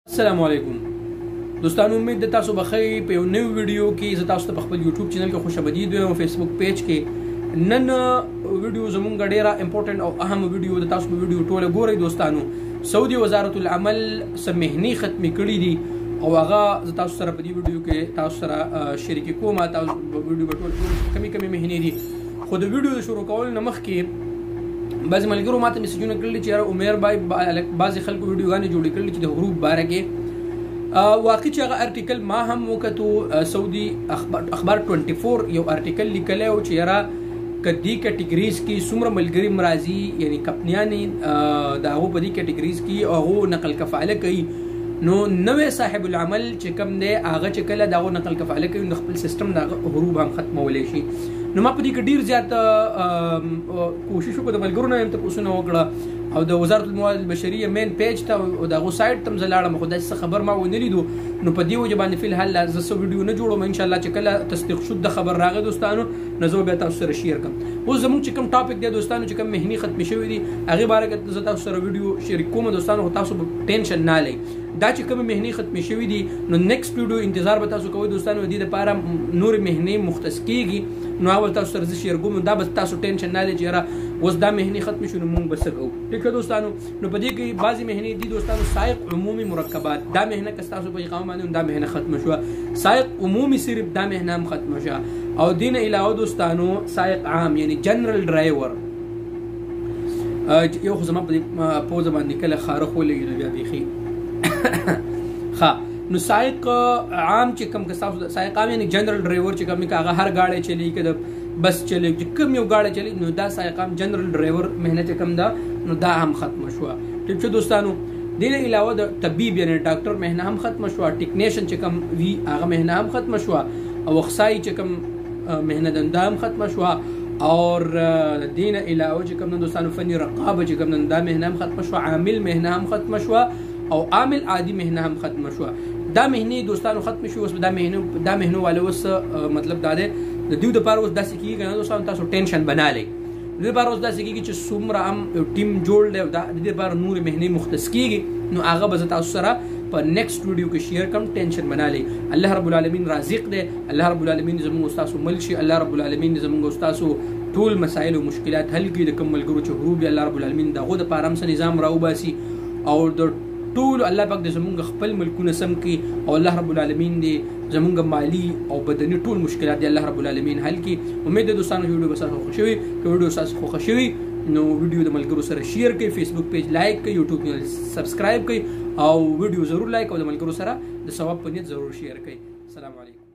السلام علیکم دوستانو، امید ده تاسو بخیر په یو نوی ویډیو کې زه تاسو ته په خپل یوټیوب چینل کې خوش آمدید وایم او فیسبوک پیج کې نن ویډیو زمونږ ډیره امپورټنت او اهم ویډیو ده. تاسو په ویډیو ټوله ګورئ دوستانو. سعودي وزارت العمل سمهني ختمي کړي دي او هغه زه تاسو سره په دې ویډیو کې تاسو سره شریک کوم. تاسو په ویډیو په ټول کمی مهني دي، خو د ویډیو شروع کول نه مخکې بعض ملګرو ماته میسجونه کړل چې یاره عمر بای بعض خلکو ویډیوګانې جوړې کړل چې د غروب باره کې واقعي چې هغه ارټیکل ما هم وکتو. سعودي اخبار 24 یو ارټیکل لیکلی و چې یاره که دې کټګریز کې څومره ملګري مرازي یعنی کمپنیانې د هغو په دې کټګریز کې هغو نقل کفاله کوي، نو نوی صاحب العمل چې کوم دی هغه چې کله د هغو نقل کفاله کوي نو خپل سیستم د هغه غروب هم ختمولی شي. نو ما په دې کې ډېر زیات کوشش وکړو، د ملګرو نه یم تپوسونه وکړه او د وزارت الموارد البشریه مین پیج ته او د هغو سایټ ته هم زه لاړم، خو داسې خبر ما ونه لیدو. نو په دې وجه باندې فی الحال زه څه ویډیو نه جوړوم. انشاءالله چې کله تصدیق شد د خبر راغی دوستانو نو زه بیا تاسو سره شیر کوم. اوس زموږ چې کوم ټاپک دی دوستانو چې کوم مهني ختمې شوي دي هغې باره کې زه تاسو سره ویډیو شریک کوم دوستانو، خو تاسو به ټینشن نه لئ. دا چې کوم مهني ختمې شوي دي نو نیکسټ ویډیو انتظار به تاسو کوئ دوستانو. دې دپاره نور مهني مختص کیږي نو هغه تاسو سره زه شیر کوم. دا به تاسو ټینشن نه لئ چې یاره اوس دا مهني ختمې شو نو موږ به څه کوو. ټیک ده دوستانو. نو په دې کې بعضې مهنې دي دوستانو سایق عمومي مرکبات. دا مهنه که ستاسو په اقامه باندې دا مهنه ختمه شوه. سایق عمومي صرف دا مهنه هم ختمه شوه. او دې نه علاوه دوستانو سایق عام یعنی جنرال ډرایور یو خو زما په دې پوزه باندې کله خارخ ولګي نو بیا بیخي ښه. نو سایق عام چې کوم که ستاسو سایق عام یعنی جنرال ډرایور چې کوم هغه هر ګاډی چلی که د بس چلی چې کوم یو ګاډی چلی نو دا سایق عام جنرال ډرایور مهنه چې کوم ده نو دا هم ختمه شوه. ټیک شو دوستانو. دې نه علاوه د طبیب یعنی ډاکټر مهنه هم ختمه شوه. ټیکنیشن چې کوم وي هغه مهنه هم ختمه شوه. او اخصایي چې کوم مهنه ده هم ختمه شوه. اور دین علاوه چې کوم دوستانو فني رقابه چې کوم دا مهنه هم ختمه شوه. عامل مهنه هم ختمه شوه او عامل عادي مهنه هم ختمه شوه. دا مهنې دوستانو ختم شوي. اوس دا مهنو والا اوس مطلب دا دی د دوی دپاره اوس داسې کېږي که نه دوستانو تاسو ټینشن بنا لئ. د دې لپاره اوس داسې کېږي چې څومره هم ټیم جوړ دی او د دې لپاره نورې مهنې مختص کېږي نو هغه به زه تاسو سره په نیکسټ ویډیو کې شیر کړم. ټینشن بنا لئ. الله رب العالمین رازق دی. الله رب العالمین زموږ استاسو مل شي. الله رب العالمین زموږ استاسو ټول مسایل او مشکلات حل کړي. د کوم ملګرو چې غروب الله رب العالمین د هغو دپاره هم څه نظام راوباسي او د ټول الله پاک د زمونږ خپل ملکونه سم کړي او الله رب العالمین دې زمونږ مالی او بدني ټول مشکلات دی الله رب العالمین حل کړي. امید ده دوستانو ویډیو به تاسو خوښ شوي. که ویډیو تاسو خوښ شوي نو ویډیو د ملګرو سره شیر کړئ، فیسبوک پیج لایک کړئ، یوټیوب چینل سبسکرایب کړئ او ویډیو ضرور لایک او د ملګرو سره د ثواب په نیت ضرور شیر کړئ. السلام علیکم.